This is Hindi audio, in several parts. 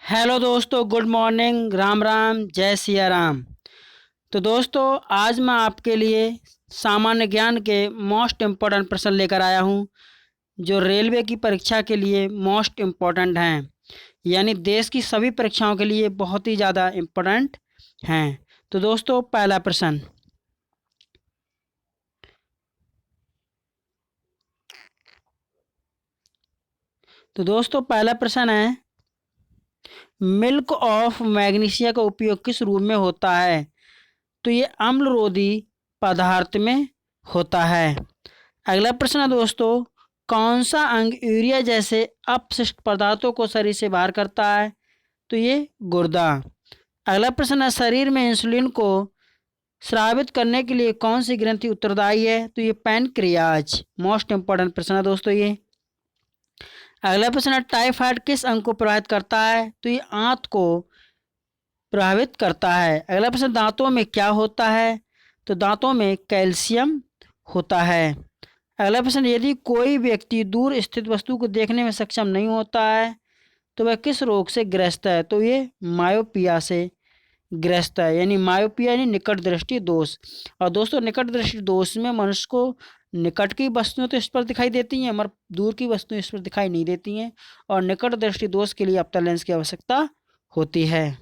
हेलो दोस्तों, गुड मॉर्निंग, राम राम, जय सिया राम। तो दोस्तों, आज मैं आपके लिए सामान्य ज्ञान के मोस्ट इम्पोर्टेंट प्रश्न लेकर आया हूँ जो रेलवे की परीक्षा के लिए मोस्ट इम्पोर्टेंट हैं, यानी देश की सभी परीक्षाओं के लिए बहुत ही ज़्यादा इम्पोर्टेंट हैं। तो दोस्तों, पहला प्रश्न है, मिल्क ऑफ मैग्नीशिया का उपयोग किस रूप में होता है? तो ये अम्लरोधी पदार्थ में होता है। अगला प्रश्न है दोस्तों, कौन सा अंग यूरिया जैसे अपशिष्ट पदार्थों को शरीर से बाहर करता है? तो ये गुर्दा। अगला प्रश्न है, शरीर में इंसुलिन को स्रावित करने के लिए कौन सी ग्रंथि उत्तरदायी है? तो ये पैनक्रियाज। मोस्ट इंपॉर्टेंट प्रश्न है दोस्तों ये। अगला प्रश्न है, टाइफाइड किस अंग को प्रभावित करता है? तो ये आंत को प्रभावित करता है। अगला प्रश्न, दांतों में क्या होता है? तो दांतों में कैल्शियम होता है। अगला प्रश्न, यदि कोई व्यक्ति दूर स्थित वस्तु को देखने में सक्षम नहीं होता है तो वह किस रोग से ग्रस्त है? तो ये मायोपिया से ग्रस्त है, यानी मायोपिया यानी निकट दृष्टि दोष। और दोस्तों, निकट दृष्टि दोष में मनुष्य को निकट की वस्तुएं तो इस पर दिखाई देती हैं मगर दूर की वस्तुएं इस पर दिखाई नहीं देती हैं, और निकट दृष्टि दोष के लिए अवतल लेंस की आवश्यकता होती है।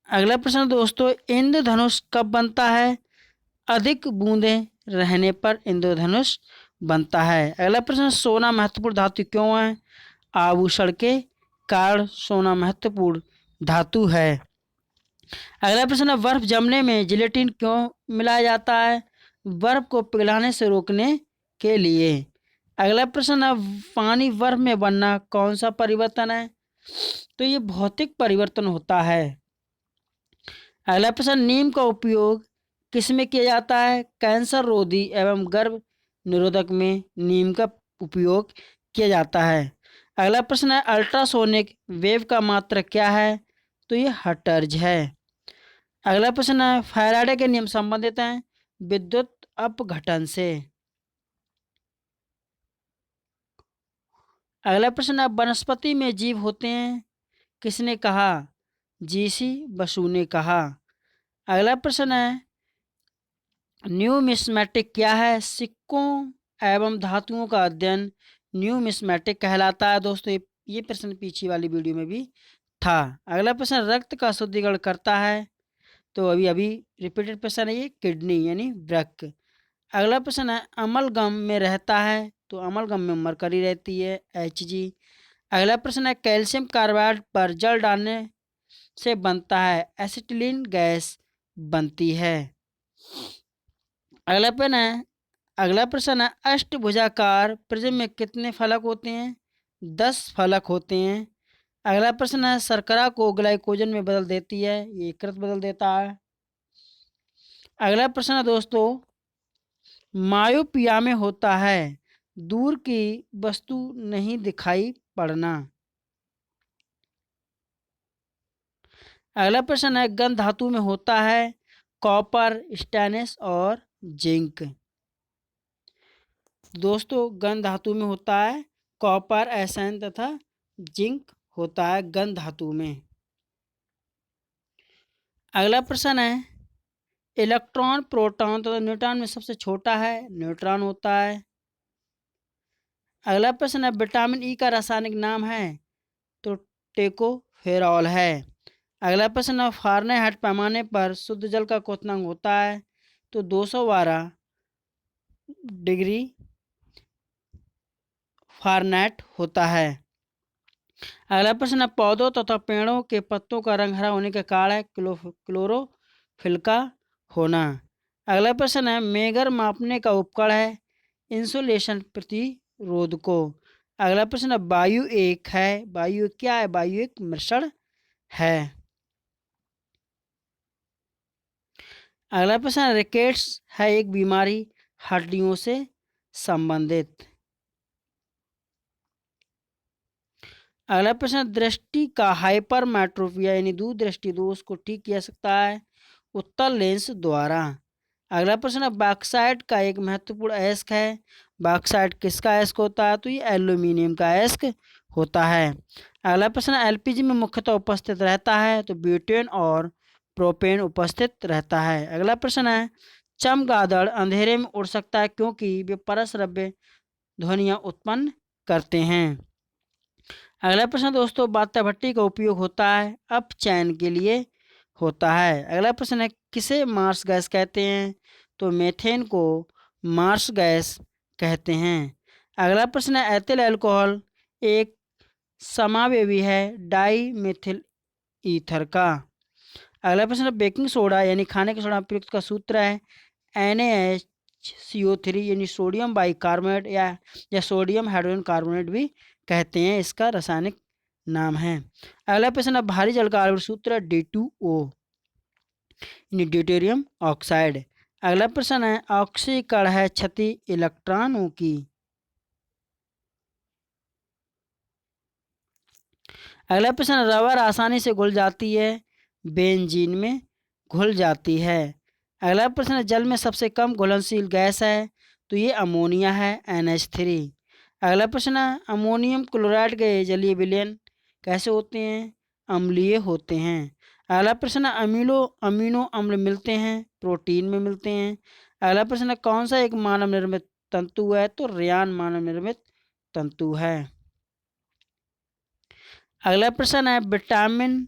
अगला प्रश्न दोस्तों, इंद्रधनुष कब बनता है? अधिक बूंदें रहने पर इंद्रधनुष बनता है। अगला प्रश्न, सोना महत्वपूर्ण धातु क्यों है? आभूषण के कारण सोना महत्वपूर्ण धातु है। अगला प्रश्न है, बर्फ जमने में जिलेटिन क्यों मिलाया जाता है? बर्फ को पिघलाने से रोकने के लिए। अगला प्रश्न है, पानी बर्फ में बनना कौन सा परिवर्तन है? तो ये भौतिक परिवर्तन होता है। अगला प्रश्न, नीम का उपयोग किस में किया जाता है? कैंसर रोधी एवं गर्भ निरोधक में नीम का उपयोग किया जाता है। अगला प्रश्न है, अल्ट्रासोनिक वेव का मात्रक क्या है? तो ये हर्ट्ज है। अगला प्रश्न है, फैराडे के नियम संबंधित हैं विद्युत अपघटन से। अगला प्रश्न है, वनस्पति में जीव होते हैं किसने कहा? जीसी बसु ने कहा। अगला प्रश्न है, न्यूमिस्मेटिक क्या है? सिक्कों एवं धातुओं का अध्ययन न्यूमिस्मेटिक कहलाता है। दोस्तों, ये प्रश्न पीछे वाली वीडियो में भी था। अगला प्रश्न, रक्त का शुद्धिकरण करता है? तो अभी अभी रिपीटेड प्रश्न है ये, किडनी यानी वृक्क। अगला प्रश्न है, अमलगम में रहता है? तो अमलगम में मरकरी रहती है, Hg। अगला प्रश्न है, कैल्शियम कार्बाइड पर जल डालने से बनता है एसिटिलीन गैस बनती है। अगला प्रश्न है, अष्टभुजाकार प्रिज्म में कितने फलक होते हैं? 10 फलक होते हैं। अगला प्रश्न है, शर्करा को ग्लाइकोजन में बदल देती है? ये कृत बदल देता है। अगला प्रश्न है दोस्तों, मायोपिया में होता है दूर की वस्तु नहीं दिखाई पड़ना। अगला प्रश्न है, गंध धातु में होता है कॉपर, स्टेनलेस और जिंक। दोस्तों, गंध धातु में होता है कॉपर, एसन तथा जिंक होता है गंध धातु में। अगला प्रश्न है, इलेक्ट्रॉन, प्रोटॉन तथा न्यूट्रॉन में सबसे छोटा है? न्यूट्रॉन होता है। अगला प्रश्न है, विटामिन ई का रासायनिक नाम है? तो टेकोफेरॉल है। अगला प्रश्न है, फारेनहाइट पैमाने पर शुद्ध जल का क्वथनांक होता है? तो 212 डिग्री फारेनहाइट होता है। अगला प्रश्न है, पौधों तथा पेड़ों के पत्तों का रंग हरा होने का कारण है क्लोरोफिल का होना। अगला प्रश्न है, मेगर मापने का उपकरण है? इंसुलेशन प्रतिरोधको। अगला प्रश्न है, वायु एक है? वायु क्या है? वायु एक मिश्रण है। अगला प्रश्न है, रिकेट्स है एक बीमारी हड्डियों से संबंधित। अगला प्रश्न, दृष्टि का हाइपरमेट्रोपिया यानी दूरदृष्टि दोष को ठीक किया सकता है उत्तल लेंस द्वारा। अगला प्रश्न है, बॉक्साइट का एक महत्वपूर्ण अयस्क है? बॉक्साइट किसका अयस्क होता है? तो ये एल्यूमिनियम का अयस्क होता है। अगला प्रश्न, एलपीजी में मुख्यतः उपस्थित रहता है, तो ब्यूटेन और प्रोपेन उपस्थित रहता है। अगला प्रश्न है, चमगादड़ अंधेरे में उड़ सकता है क्योंकि वे परश्रव्य ध्वनियाँ उत्पन्न करते हैं। अगला प्रश्न दोस्तों, बात्या भट्टी का उपयोग होता है अपचयन के लिए होता है। अगला प्रश्न है, किसे मार्स गैस कहते हैं, तो मीथेन को मार्स गैस कहते हैं। अगला प्रश्न है, एथिल अल्कोहल एक समावेवी है डाई मिथिल ईथर का। अगला प्रश्न है, बेकिंग सोडा यानी खाने के सोडा प्रयुक्त का सूत्र है NaHCO3 यानी सोडियम बाइकार्बोनेट या सोडियम हाइड्रोजन कार्बोनेट भी कहते हैं, इसका रासायनिक नाम है। अगला प्रश्न है, भारी जल का आणविक सूत्र D2O यानी ड्यूटेरियम ऑक्साइड। अगला प्रश्न है, ऑक्सीकरण है क्षति इलेक्ट्रॉनों की। अगला प्रश्न, रबर आसानी से घुल जाती है बेंजीन में घुल जाती है। अगला प्रश्न, जल में सबसे कम घुलनशील गैस है, तो ये अमोनिया है NH3। अगला प्रश्न, अमोनियम क्लोराइड के जलीय विलयन कैसे होते हैं, अम्लीय होते हैं। अगला प्रश्न, अमीनो अम्ल मिलते हैं प्रोटीन में मिलते हैं। अगला प्रश्न, कौन सा एक मानव निर्मित तंतु है, तो रेयान मानव निर्मित तंतु है। अगला प्रश्न है, विटामिन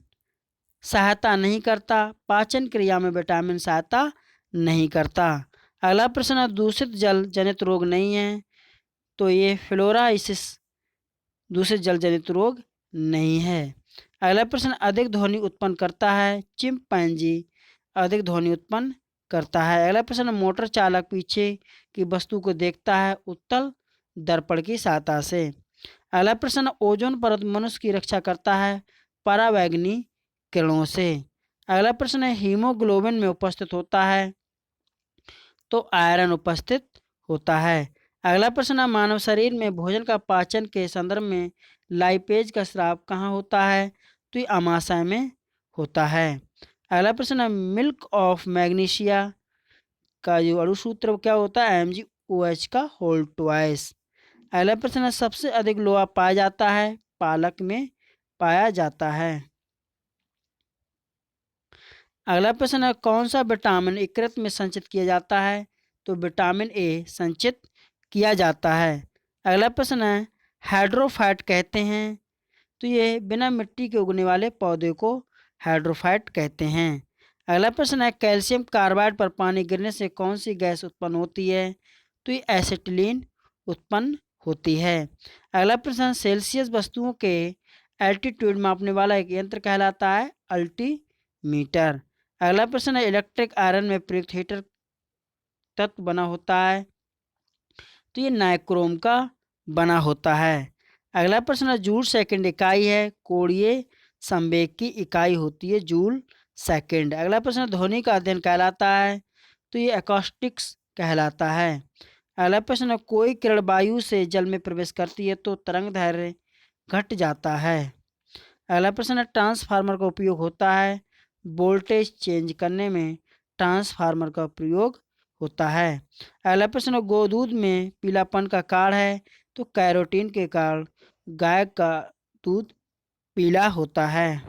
सहायता नहीं करता पाचन क्रिया में, विटामिन सहायता नहीं करता। अगला प्रश्न है, दूषित जल जनित रोग नहीं है, तो ये फ्लोराइसिस दूषित जल जनित रोग नहीं है। अगला प्रश्न, अधिक ध्वनि उत्पन्न करता है चिंपैंजी अधिक ध्वनि उत्पन्न करता है। अगला प्रश्न, मोटर चालक पीछे की वस्तु को देखता है उत्तल दर्पण की सहायता से। अगला प्रश्न, ओजोन परत मनुष्य की रक्षा करता है परावैंगनी किरणों से। अगला प्रश्न है, हीमोग्लोबिन में उपस्थित होता है, तो आयरन उपस्थित होता है। अगला प्रश्न है, मानव शरीर में भोजन का पाचन के संदर्भ में लाइपेज का स्राव कहाँ होता है, तो ये अमाशय में होता है। अगला प्रश्न है, मिल्क ऑफ मैग्नीशिया का जो अणुसूत्र क्या होता है MgOH का होल ट्वाइस। अगला प्रश्न है, सबसे अधिक लोहा पाया जाता है पालक में पाया जाता है। अगला प्रश्न है, कौन सा विटामिन यकृत में संचित किया जाता है, तो विटामिन A संचित किया जाता है। अगला प्रश्न है, हाइड्रोफाइट कहते हैं, तो ये बिना मिट्टी के उगने वाले पौधे को हाइड्रोफाइट कहते हैं। अगला प्रश्न है, कैल्शियम कार्बाइड पर पानी गिरने से कौन सी गैस उत्पन्न होती है, तो ये एसिटिलीन उत्पन्न होती है। अगला प्रश्न, सेल्सियस वस्तुओं के एल्टीट्यूड मापने वाला एक यंत्र कहलाता है अल्टीमीटर। अगला प्रश्न है, इलेक्ट्रिक आयरन में प्रयुक्त हीटर तत्व बना होता है, तो ये नाइक्रोम का बना होता है। अगला प्रश्न है, जूल सेकंड इकाई है कोणीय संवेग की इकाई होती है जूल सेकंड। अगला प्रश्न, ध्वनि का अध्ययन कहलाता है, तो ये एकॉस्टिक्स कहलाता है। अगला प्रश्न है, कोई किरण वायु से जल में प्रवेश करती है तो तरंग दैर्घ्य घट जाता है। अगला प्रश्न है, ट्रांसफार्मर का उपयोग होता है वोल्टेज चेंज करने में ट्रांसफार्मर का प्रयोग होता है। अगला प्रश्न है, गोदूध में पीलापन का कारण है, तो कैरोटीन के कारण गाय का दूध पीला होता है।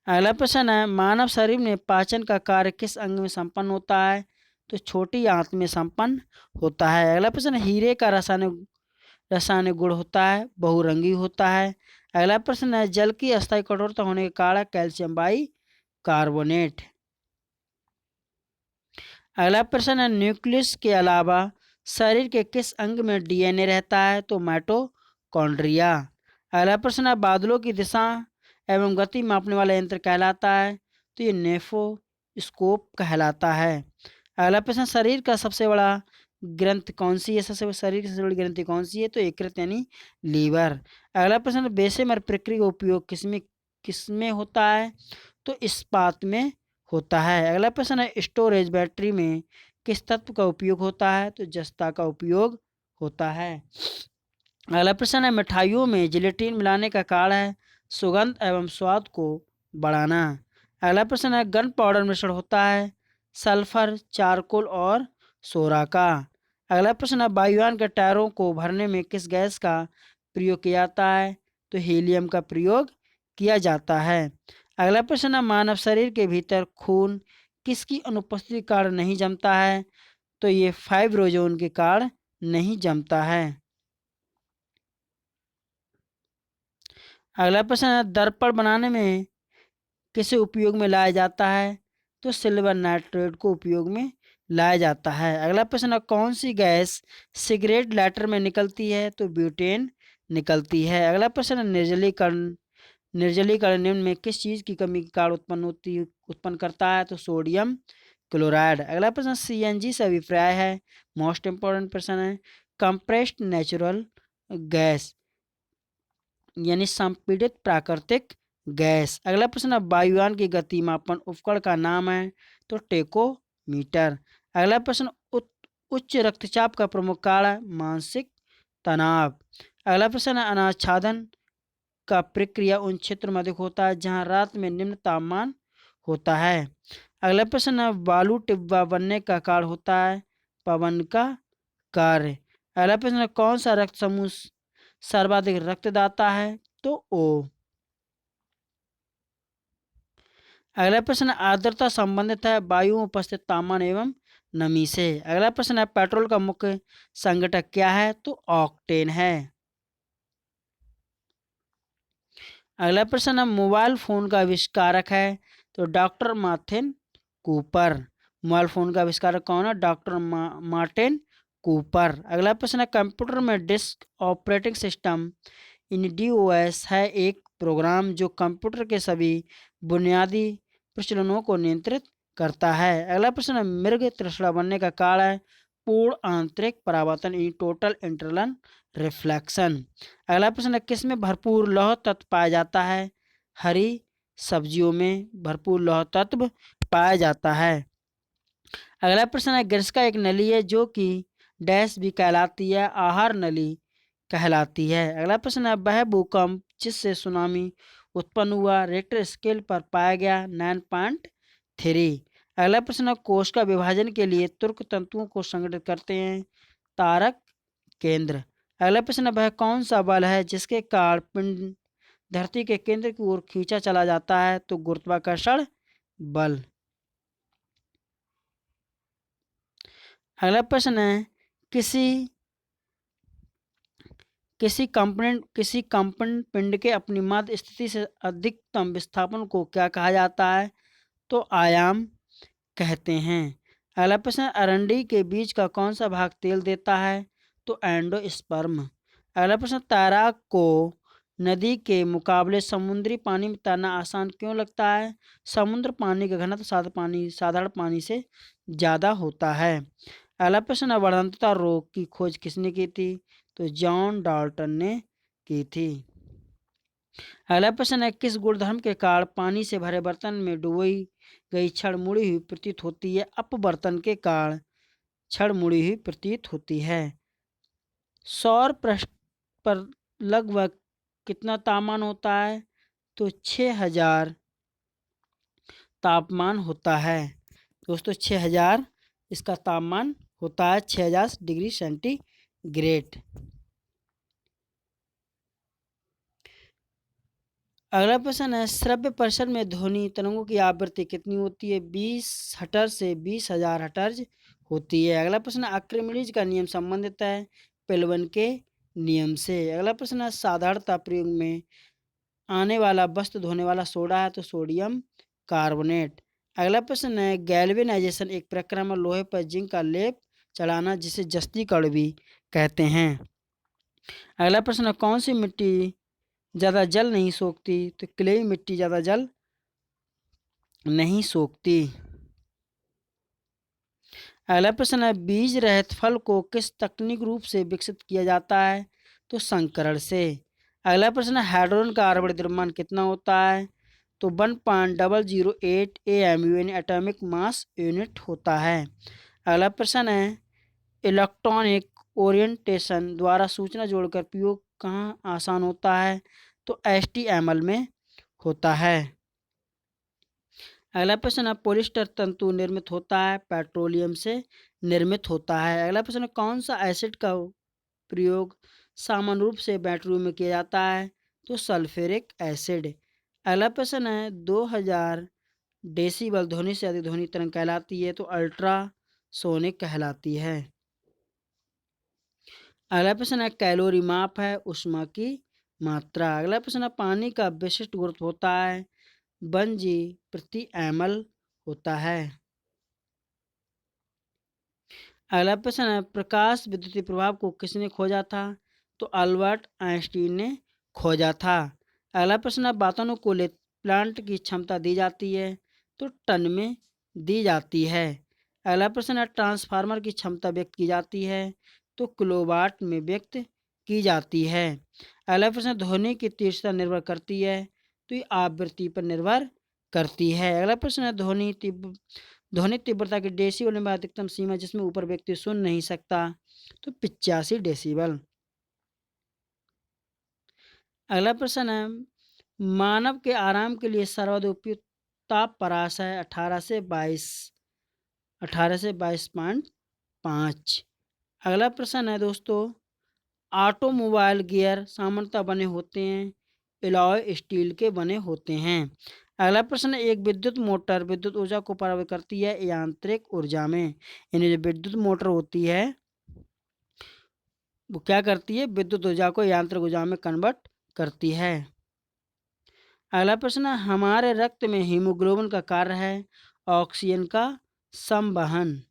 अगला प्रश्न है, मानव शरीर में पाचन का कार्य किस अंग में संपन्न होता है, तो छोटी आंत में संपन्न होता है। अगला प्रश्न, हीरे का रासायनिक गुण होता है बहुरंगी होता है। अगला प्रश्न है, जल की अस्थायी कठोरता होने के कारण कैल्शियम बाइकार्बोनेट। अगला प्रश्न है, न्यूक्लियस के अलावा शरीर के किस अंग में DNA रहता है, तो माइटोकॉन्ड्रिया। अगला प्रश्न है, बादलों की दिशा एवं गति मापने वाला यंत्र कहलाता है, तो ये नेफोस्कोप कहलाता है। अगला प्रश्न, शरीर का सबसे बड़ा ग्रंथि कौन सी है, शरीर की सबसे बड़ी ग्रंथि कौन सी है, तो यकृत यानी लीवर। अगला प्रश्न, बेशेमर प्रक्रिया का उपयोग किसमें होता है, तो इस्पात में होता है। अगला प्रश्न है, स्टोरेज बैटरी में किस तत्व का उपयोग होता है, तो जस्ता का उपयोग होता है। अगला प्रश्न है, मिठाइयों में जिलेटिन मिलाने का कारण है सुगंध एवं स्वाद को बढ़ाना। अगला प्रश्न है, गन पाउडर मिश्रण होता है सल्फर चारकोल और सोरा का। अगला प्रश्न है वायुयान के टायरों को भरने में किस गैस का प्रयोग किया जाता है? तो हीलियम का प्रयोग किया जाता है। अगला प्रश्न है मानव शरीर के भीतर खून किसकी अनुपस्थिति के कारण नहीं जमता है? तो ये फाइब्रोजोन के कारण नहीं जमता है। अगला प्रश्न है दर्पण बनाने में किसे उपयोग में लाया जाता है? तो सिल्वर नाइट्रेट को उपयोग में लाया जाता है। अगला प्रश्न है कौन सी गैस सिगरेट लाइटर में निकलती है? तो ब्यूटेन निकलती है। अगला प्रश्न है निर्जलीकरण निम्न में किस चीज की कमी के कारण उत्पन्न करता है? तो सोडियम क्लोराइड। अगला प्रश्न सीएनजी से अभिप्राय है, मोस्ट इंपॉर्टेंट प्रश्न है। कंप्रेस्ड नेचुरल गैस यानी संपीड़ित प्राकृतिक गैस। अगला प्रश्न है वायुयान की गति मापन उपकरण का नाम है? तो टेकोमीटर। अगला प्रश्न उच्च रक्तचाप का प्रमुख कारण है? मानसिक तनाव। अगला प्रश्न है अनाच्छादन का प्रक्रिया उन क्षेत्रों में अधिक होता है जहां रात में निम्न तापमान होता है। अगला प्रश्न है बालू टिब्बा बनने का कारण होता है? पवन का कार्य। अगला प्रश्न है कौन सा रक्त समूह सर्वाधिक रक्तदाता है? तो ओ। अगला प्रश्न आर्द्रता संबंधित है वायु में उपस्थित तापमान एवं नमी से। अगला प्रश्न है पेट्रोल का मुख्य संघटक क्या है? तो ऑक्टेन है। अगला प्रश्न है मोबाइल फोन का आविष्कारक है? तो doctor Martin Cooper. Mobile phone का आविष्कारक कौन है? Doctor Martin Cooper. अगला प्रश्न है कंप्यूटर में डिस्क ऑपरेटिंग सिस्टम डीओएस है एक प्रोग्राम जो कंप्यूटर के सभी बुनियादी प्रचलनों को नियंत्रित करता है। अगला प्रश्न है मृग तृष्णा बनने का कारण है? पूर्ण आंतरिक परावर्तन टोटल इंटरनल रिफ्लेक्शन। अगला प्रश्न है किसमें भरपूर लौह तत्व पाया जाता है? हरी सब्जियों में भरपूर लौह तत्व पाया जाता है। अगला प्रश्न है ग्रस का एक नली है जो कि डैश भी कहलाती है? आहार नली कहलाती है। अगला प्रश्न है वह भूकंप जिससे सुनामी उत्पन्न हुआ रिक्टर स्केल पर पाया गया? 9.3। अगला प्रश्न है कोश का विभाजन के लिए तुर्क तंतुओं को संगठित करते हैं? तारक केंद्र। अगला प्रश्न है वह कौन सा बल है जिसके कारण पिंड धरती के केंद्र की ओर खींचा चला जाता है? तो गुरुत्वाकर्षण बल। अगला प्रश्न है किसी किसी कंपन पिंड के अपनी मध्य स्थिति से अधिकतम विस्थापन को क्या कहा जाता है? तो आयाम कहते हैं। अगला प्रश्न अरंडी के बीज का कौन सा भाग तेल देता है? तो एंडोस्पर्म। अगला प्रश्न तैराक को नदी के मुकाबले समुद्री पानी में तैरना आसान क्यों लगता है? समुद्र पानी का घनत्व साधारण पानी से ज़्यादा होता है। अगला प्रश्न अवर्धनता रोग की खोज किसने की थी? तो जॉन डाल्टन ने की थी। अगला प्रश्न है किस गुणधर्म के कारण पानी से भरे बर्तन में डुबोई गई छड़ मुड़ी हुई प्रतीत होती है? अपवर्तन के कारण छड़ मुड़ी हुई प्रतीत होती है। सौर पृष्ठ पर लगभग कितना तापमान होता है? तो 6000 तापमान होता है। दोस्तों 6000 इसका तापमान होता है, 6000 डिग्री सेंटीग्रेड। अगला प्रश्न है श्रव्य परिसर में ध्वनि तरंगों की आवृत्ति कितनी होती है? 20 हर्ट्ज से 20,000 हर्ट्ज होती है। अगला प्रश्न आर्किमिडीज का नियम संबंधित है पेल्वन के नियम से। अगला प्रश्न है साधारणतः प्रयोग में आने वाला वस्त्र धोने वाला सोडा है? तो सोडियम कार्बोनेट। अगला प्रश्न है गैल्वेनाइजेशन एक प्रक्रिया में लोहे पर जिंक का लेप चढ़ाना जिसे जस्तीकरण भी कहते हैं। अगला प्रश्न है कौन सी मिट्टी ज़्यादा जल नहीं सोखती? तो क्लेई मिट्टी ज़्यादा जल नहीं सोखती। अगला प्रश्न है बीज रहित फल को किस तकनीक रूप से विकसित किया जाता है? तो संकरण से। अगला प्रश्न है हाइड्रोजन का आणविक द्रव्यमान कितना होता है? तो 1.008 AMU यानी एटॉमिक मास यूनिट होता है। अगला प्रश्न है इलेक्ट्रॉनिक ओरिएंटेशन द्वारा सूचना जोड़कर प्रयोग कहाँ आसान होता है? तो HTML में होता है। अगला प्रश्न है पॉलिएस्टर तंतु निर्मित होता है पेट्रोलियम से निर्मित होता है। अगला प्रश्न, कौन सा एसिड का प्रयोग सामान्य रूप से बैटरियों में किया जाता है? तो सल्फ्यूरिक एसिड। अगला प्रश्न है, 2000 डेसिबल ध्वनि से अधिक ध्वनि तरंग कहलाती है? तो अल्ट्रासोनिक कहलाती है। अगला प्रश्न है, कैलोरी माप है ऊष्मा की मात्रा। अगला प्रश्न है, पानी का विशिष्ट गुरुत्व होता है? 1 g/ml होता है। अगला प्रश्न है, प्रकाश विद्युतीय प्रभाव को किसने खोजा था? तो अल्बर्ट आइंस्टीन ने खोजा था। अगला प्रश्न है, वातानुकूलित प्लांट की क्षमता दी जाती है? तो टन में दी जाती है। अगला प्रश्न है, ट्रांसफार्मर की क्षमता व्यक्त की जाती है? तो किलोवाट में व्यक्त की जाती है। अगला प्रश्न, ध्वनि की तीव्रता निर्भर करती है? तो ये आवृत्ति पर निर्भर करती है। अगला प्रश्न है, ध्वनि तीव्रता की डेसिबल में अधिकतम सीमा जिसमें ऊपर व्यक्ति सुन नहीं सकता? तो 85 डेसिबल। अगला प्रश्न है, मानव के आराम के लिए सर्वाधिक उपयुक्त ताप परास है? 18 से 22 अगला प्रश्न है दोस्तों, ऑटोमोबाइल गियर सामान्यतः बने होते हैं? एलॉय स्टील के बने होते हैं। अगला प्रश्न है, एक विद्युत मोटर विद्युत ऊर्जा को परिवर्तित करती है यांत्रिक ऊर्जा में? यानी जो विद्युत मोटर होती है वो क्या करती है? विद्युत ऊर्जा को यांत्रिक ऊर्जा में कन्वर्ट करती है। अगला प्रश्न है, हमारे रक्त में हीमोग्लोबिन का कार्य है? ऑक्सीजन का संवहन।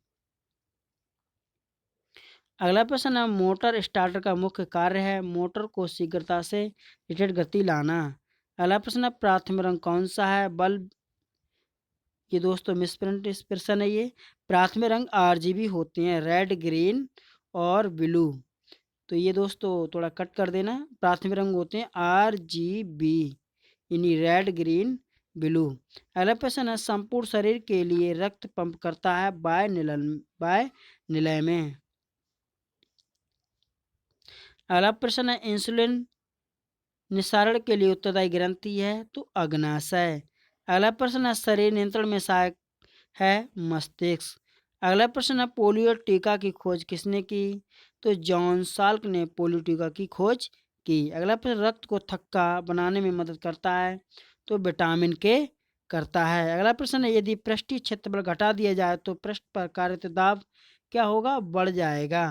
अगला प्रश्न है, मोटर स्टार्टर का मुख्य कार्य है? मोटर को शीघ्रता से रिटेट गति लाना। अगला प्रश्न है, प्राथमिक रंग कौन सा है? बल्ब। ये दोस्तों मिसप्रिंट इस प्रश्न है। ये प्राथमिक रंग आरजीबी होते हैं, रेड, ग्रीन और ब्लू। तो ये दोस्तों थोड़ा कट कर देना। प्राथमिक रंग होते हैं आरजीबी, यानी रेड, ग्रीन, ब्लू। अगला प्रश्न है, संपूर्ण शरीर के लिए रक्त पंप करता है बाय निलय में? अगला प्रश्न है, इंसुलिन निस्सारण के लिए उत्तरदायी ग्रंथि है? तो अग्नाशय। अगला प्रश्न है, शरीर नियंत्रण में सहायक है? मस्तिष्क। अगला प्रश्न है, पोलियो टीका की खोज किसने की? तो जॉन साल्क ने पोलियो टीका की खोज की। अगला प्रश्न, रक्त को थक्का बनाने में मदद करता है? तो विटामिन के करता है। अगला प्रश्न है, यदि पृष्ठीय क्षेत्रफल घटा दिया जाए तो पृष्ठ पर कार्यरत दाब क्या होगा? बढ़ जाएगा।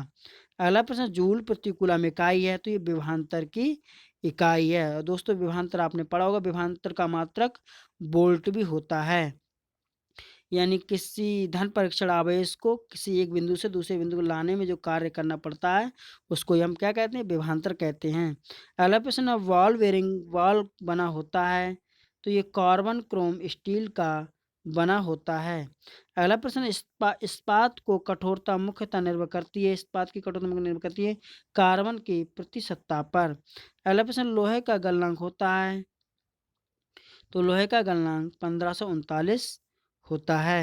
अगला प्रश्न, जूल प्रति कूलम इकाई है? तो ये विभवांतर की इकाई है। और दोस्तों विभवांतर आपने पढ़ा होगा, विभवांतर का मात्रक वोल्ट भी होता है। यानी किसी धन परीक्षण आवेश को किसी एक बिंदु से दूसरे बिंदु को लाने में जो कार्य करना पड़ता है उसको हम क्या कहते हैं? विभवांतर कहते हैं। अगला प्रश्न है, वॉल बेरिंग वॉल बना होता है? तो ये कार्बन क्रोम स्टील का बना होता है। अगला प्रश्न, इस्पात को कठोरता मुख्यतः निर्भर करती है? इस्पात की कठोरता मुख्य निर्भर करती है कार्बन की प्रतिशतता पर। अगला प्रश्न, लोहे का गलनांक होता है? तो लोहे का गलनांक 1539 होता है।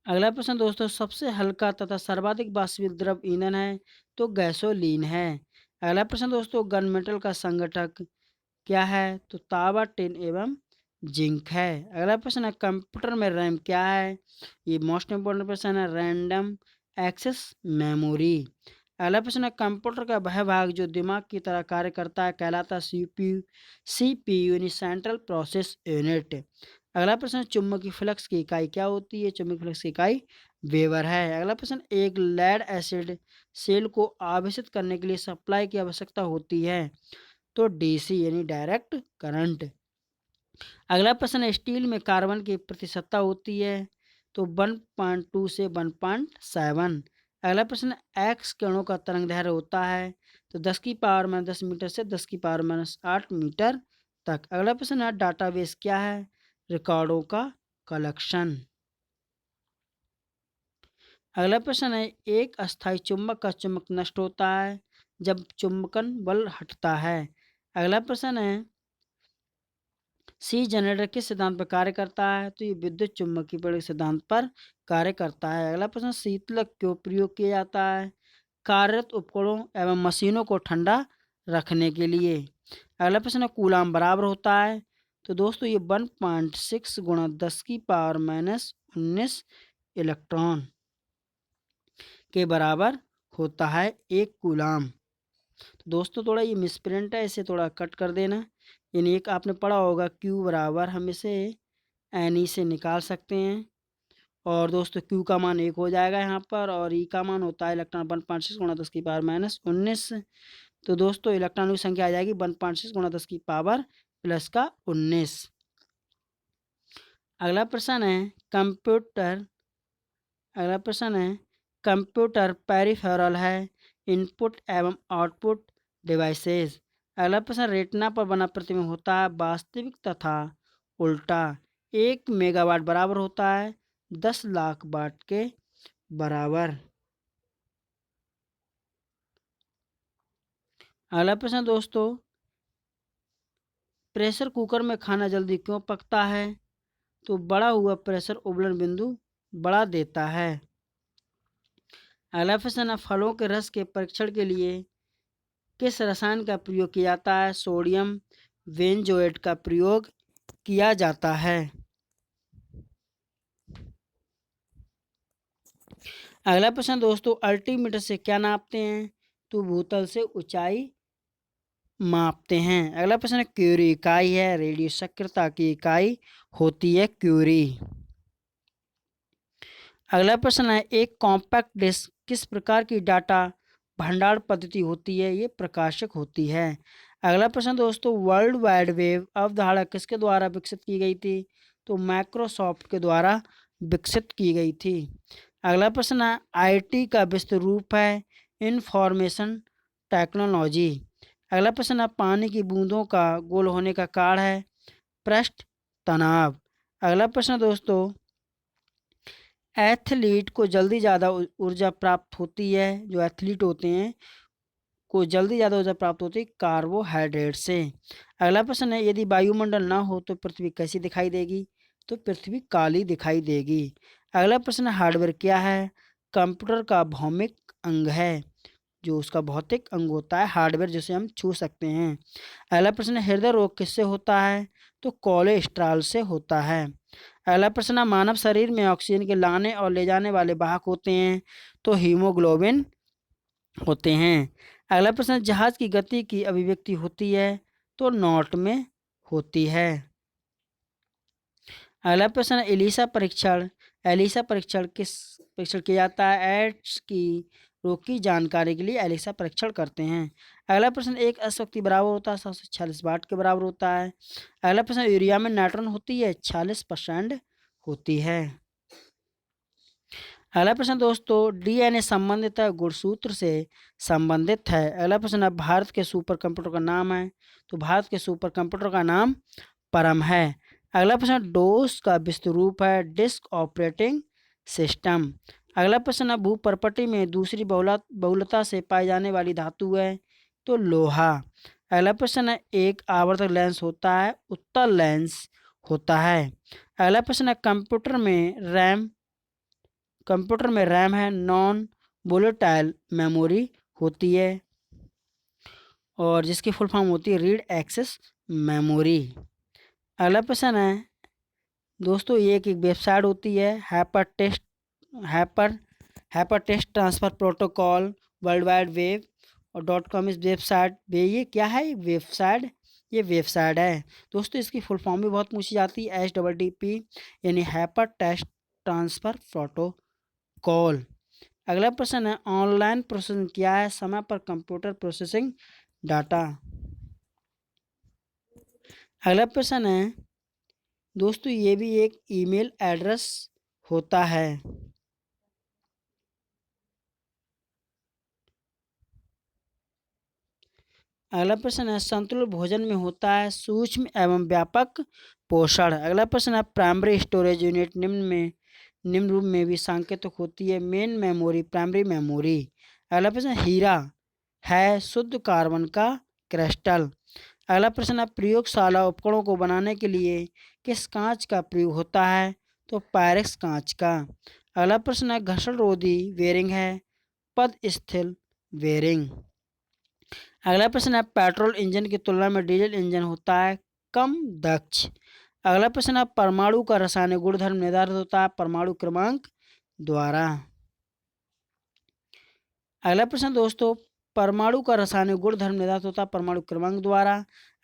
अगला प्रश्न दोस्तों, सबसे हल्का तथा सर्वाधिक वाष्पित द्रव ईंधन है? तो गैसोलीन है। अगला प्रश्न दोस्तों, गन मेटल का संगठक क्या है? तो तांबा, टिन एवं जिंक है। अगला प्रश्न है, कंप्यूटर में रैम क्या है? ये मोस्ट इंपोर्टेंट प्रश्न है, रैंडम एक्सेस मेमोरी। अगला प्रश्न है, कंप्यूटर का वह भाग जो दिमाग की तरह कार्य करता है कहलाता है? सीपीयू यानी सेंट्रल प्रोसेस यूनिट। अगला प्रश्न, चुंबकीय फ्लक्स की इकाई क्या होती है? चुंबकीय फ्लक्स की इकाई वेबर है। अगला प्रश्न, एक लेड एसिड सेल को आवेशित करने के लिए सप्लाई की आवश्यकता होती है? तो डीसी यानी डायरेक्ट करंट। अगला प्रश्न, स्टील में कार्बन की प्रतिशतता होती है? तो 1.2 से 1.7। अगला प्रश्न, एक्स किरणों का तरंग दैर्घ्य होता है? तो 10⁻10 मीटर से 10⁻8 मीटर तक। अगला प्रश्न है, डाटाबेस क्या है? रिकॉर्डों का कलेक्शन। अगला प्रश्न है, एक अस्थायी चुंबक का चुंबक नष्ट होता है जब चुंबकन बल हटता है? अगला प्रश्न है, सी जनरेटर किस सिद्धांत पर कार्य करता है? तो ये विद्युत चुम्बकीय बल सिद्धांत पर कार्य करता है। अगला प्रश्न, शीतलक क्यों प्रयोग किया जाता है? कार्यरत उपकरणों एवं मशीनों को ठंडा रखने के लिए। अगला प्रश्न, कूलाम बराबर होता है? तो दोस्तों ये 1.6 गुणा 10⁻⁻19 इलेक्ट्रॉन के बराबर होता है 1 कूलाम। तो दोस्तों थोड़ा ये मिसप्रिंट है, इसे थोड़ा कट कर देना। यानी एक आपने पढ़ा होगा Q बराबर हम इसे NE से निकाल सकते हैं, और दोस्तों Q का मान 1 हो जाएगा यहाँ पर, और E का मान होता है इलेक्ट्रॉन 1.6 गुणा 10⁻⁻19। तो दोस्तों इलेक्ट्रॉनों की संख्या आ जाएगी 1.6 गुणा 10⁻+19। अगला प्रश्न है कंप्यूटर पेरिफेरल है, इनपुट एवं आउटपुट डिवाइसेस। अगला प्रश्न, रेटिना पर बना प्रतिबिंब होता है वास्तविक तथा उल्टा। 1 मेगावाट बराबर होता है 10 लाख वाट के बराबर। अगला प्रश्न दोस्तों, प्रेशर कुकर में खाना जल्दी क्यों पकता है? तो बड़ा हुआ प्रेशर उबलन बिंदु बढ़ा देता है। अगला प्रश्न है, फलों के रस के परीक्षण के लिए किस रसायन का प्रयोग किया जाता है? सोडियम बेंजोएट का प्रयोग किया जाता है। अगला प्रश्न दोस्तों, अल्टीमीटर से क्या नापते हैं? तो भूतल से ऊंचाई मापते हैं। अगला प्रश्न है, क्यूरी इकाई है, रेडियो सक्रियता की इकाई होती है क्यूरी। अगला प्रश्न है, एक कॉम्पैक्ट डिस्क किस प्रकार की डाटा भंडार पद्धति होती है? ये प्रकाशक होती है। अगला प्रश्न दोस्तों, वर्ल्ड वाइड वेब अवधारणा किसके द्वारा विकसित की गई थी? तो माइक्रोसॉफ्ट के द्वारा विकसित की गई थी। अगला प्रश्न है, आईटी का विस्तृत रूप है इंफॉर्मेशन टेक्नोलॉजी। अगला प्रश्न है, पानी की बूंदों का गोल होने का कारण है पृष्ठ तनाव। अगला प्रश्न दोस्तों, एथलीट को जल्दी ज़्यादा ऊर्जा प्राप्त होती है, जो एथलीट होते हैं को जल्दी ज़्यादा ऊर्जा प्राप्त होती है कार्बोहाइड्रेट से। अगला प्रश्न है, यदि वायुमंडल ना हो तो पृथ्वी कैसी दिखाई देगी? तो पृथ्वी काली दिखाई देगी। अगला प्रश्न, हार्डवेयर क्या है? कंप्यूटर का भौमिक अंग है, जो उसका भौतिक अंग होता है हार्डवेयर, जिसे हम छू सकते हैं। अगला प्रश्न, हृदय रोग किससे होता है? तो कोलेस्ट्रॉल से होता है। अगला प्रश्न, मानव शरीर में ऑक्सीजन के लाने और ले जाने वाले वाहक होते हैं, तो हीमोग्लोबिन होते हैं। अगला प्रश्न, जहाज की गति की अभिव्यक्ति होती है, तो नॉट में होती है। अगला प्रश्न, एलिसा परीक्षण किस परीक्षण किया जाता है? एड्स की रोग की जानकारी के लिए एलिसा परीक्षण करते हैं। अगला प्रश्न, एक अशक्ति बराबर होता है 746 वाट के बराबर होता है। अगला प्रश्न, यूरिया में नाइट्रोजन होती है 46% होती है। अगला प्रश्न दोस्तों, डीएनए संबंधित है गुणसूत्र से संबंधित है। अगला प्रश्न है, भारत के सुपर कंप्यूटर का नाम है? तो भारत के सुपर कंप्यूटर का नाम परम है। अगला प्रश्न, डोस का विस्तृत रूप है डिस्क ऑपरेटिंग सिस्टम। अगला प्रश्न है, भूपर्पटी में दूसरी बहुलता से पाई जाने वाली धातु है? तो लोहा। अगला प्रश्न है, एक आवर्धक लेंस होता है? उत्तल लेंस होता है। अगला प्रश्न है, कंप्यूटर में रैम है, नॉन वोलेटाइल मेमोरी होती है, और जिसकी फुल फॉर्म होती है रीड एक्सेस मेमोरी। अगला प्रश्न है दोस्तों, ये एक वेबसाइट होती है hyper text transfer protocol world wide web और .com इस वेबसाइट ये क्या है? वेबसाइट, ये वेबसाइट है दोस्तों। इसकी फुल फॉर्म भी बहुत पूछी जाती है, HTTP यानी हाइपर टेक्स्ट ट्रांसफ़र प्रोटोकॉल। अगला प्रश्न है, ऑनलाइन प्रोसेसिंग क्या है? समय पर कंप्यूटर प्रोसेसिंग डाटा। अगला प्रश्न है दोस्तों, ये भी एक ईमेल एड्रेस होता है। अगला प्रश्न है, संतुलित भोजन में होता है सूक्ष्म एवं व्यापक पोषण। अगला प्रश्न है, प्राइमरी स्टोरेज यूनिट निम्न रूप में भी सांकेतिक होती है? Main memory, primary memory. अगला प्रश्न, हीरा है शुद्ध कार्बन का क्रिस्टल। अगला प्रश्न है, प्रयोगशाला उपकरणों को बनाने के लिए किस कांच का प्रयोग होता है? तो पायरेक्स कांच का। अगला प्रश्न है, घर्षण रोधी बेरिंग है? पद स्थिर बेरिंग। अगला प्रश्न है, पेट्रोल इंजन की तुलना में डीजल इंजन होता है कम दक्ष। अगला प्रश्न है, परमाणु का रासायनिक गुणधर्म निर्धारित होता है परमाणु क्रमांक द्वारा। अगला प्रश्न दोस्तों, परमाणु का रासायनिक गुणधर्म निर्धारित होता है परमाणु क्रमांक द्वारा।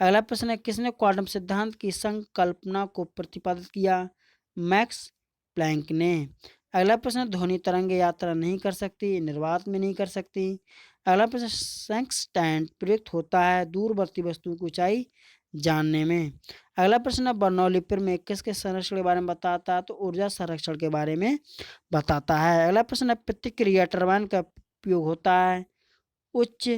अगला प्रश्न है, किसने क्वांटम सिद्धांत की संकल्पना को प्रतिपादित किया? मैक्स प्लैंक ने। अगला प्रश्न, ध्वनि तरंग यात्रा नहीं कर सकती, निर्वात में नहीं कर सकती। अगला प्रश्न, सेक्सटेंट प्रयुक्त होता है दूरवर्ती वस्तुओं की ऊंचाई जानने में। अगला प्रश्न, बर्नौली प्रमेय किसके संरक्षण के बारे में बताता है? तो ऊर्जा संरक्षण के बारे में बताता है। अगला प्रश्न, प्रतिक्रिया टरबाइन का उपयोग होता है उच्च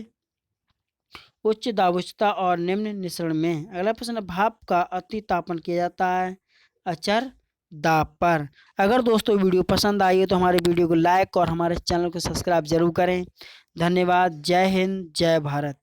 उच्च दाबुचता और निम्न मिश्रण में। अगला प्रश्न, भाप का अतितापन किया जाता है अचर दाब पर। अगर दोस्तों वीडियो पसंद आई हो तो हमारे वीडियो को लाइक और हमारे चैनल को सब्सक्राइब जरूर करें। धन्यवाद। जय हिंद, जय भारत।